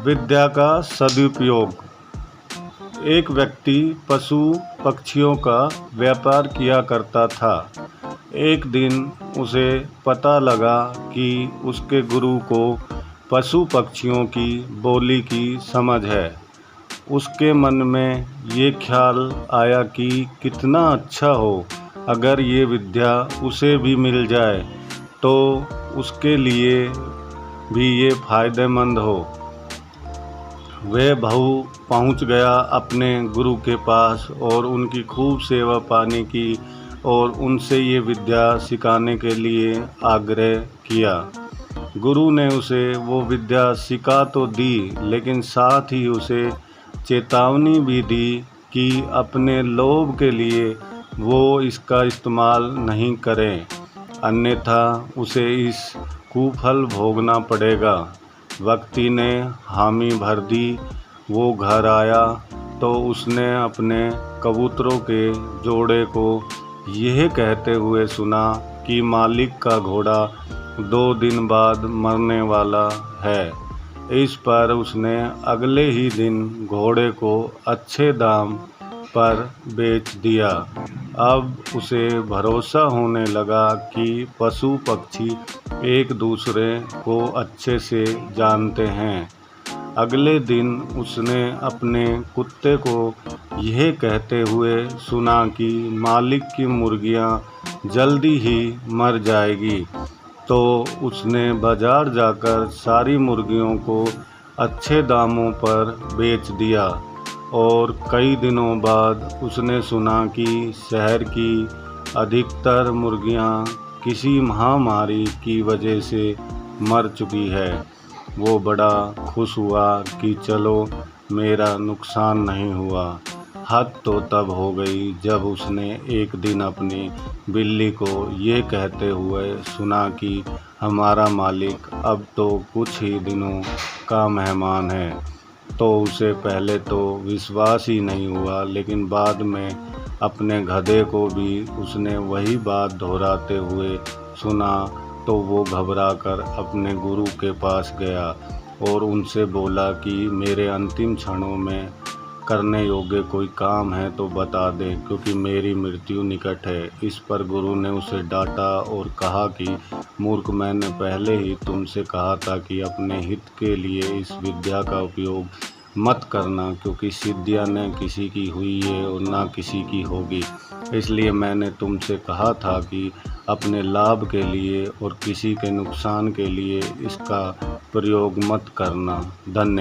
विद्या का सदुपयोग। एक व्यक्ति पशु पक्षियों का व्यापार किया करता था। एक दिन उसे पता लगा कि उसके गुरु को पशु पक्षियों की बोली की समझ है। उसके मन में ये ख्याल आया कि कितना अच्छा हो अगर ये विद्या उसे भी मिल जाए तो उसके लिए भी ये फ़ायदेमंद हो। वह पहुंच गया अपने गुरु के पास और उनकी खूब सेवा पानी की और उनसे ये विद्या सिखाने के लिए आग्रह किया। गुरु ने उसे वो विद्या सिखा तो दी, लेकिन साथ ही उसे चेतावनी भी दी कि अपने लोभ के लिए वो इसका इस्तेमाल नहीं करें, अन्यथा उसे इस कुफल भोगना पड़ेगा। व्यक्ति ने हामी भर दी। वो घर आया तो उसने अपने कबूतरों के जोड़े को यह कहते हुए सुना कि मालिक का घोड़ा 2 दिन बाद मरने वाला है। इस पर उसने अगले ही दिन घोड़े को अच्छे दाम पर बेच दिया। अब उसे भरोसा होने लगा कि पशु पक्षी एक दूसरे को अच्छे से जानते हैं। अगले दिन उसने अपने कुत्ते को यह कहते हुए सुना कि मालिक की मुर्गियां जल्दी ही मर जाएगी, तो उसने बाजार जाकर सारी मुर्गियों को अच्छे दामों पर बेच दिया। और कई दिनों बाद उसने सुना कि शहर की अधिकतर मुर्गियां किसी महामारी की वजह से मर चुकी है। वो बड़ा खुश हुआ कि चलो मेरा नुकसान नहीं हुआ। हद तो तब हो गई जब उसने एक दिन अपनी बिल्ली को ये कहते हुए सुना कि हमारा मालिक अब तो कुछ ही दिनों का मेहमान है। तो उसे पहले तो विश्वास ही नहीं हुआ, लेकिन बाद में अपने गधे को भी उसने वही बात दोहराते हुए सुना तो वो घबराकर अपने गुरु के पास गया और उनसे बोला कि मेरे अंतिम क्षणों में करने योग्य कोई काम है तो बता दे, क्योंकि मेरी मृत्यु निकट है। इस पर गुरु ने उसे डांटा और कहा कि मूर्ख, मैंने पहले ही तुमसे कहा था कि अपने हित के लिए इस विद्या का उपयोग मत करना, क्योंकि सिद्धियां न किसी की हुई है और ना किसी की होगी। इसलिए मैंने तुमसे कहा था कि अपने लाभ के लिए और किसी के नुकसान के लिए इसका प्रयोग मत करना। धन्यवाद।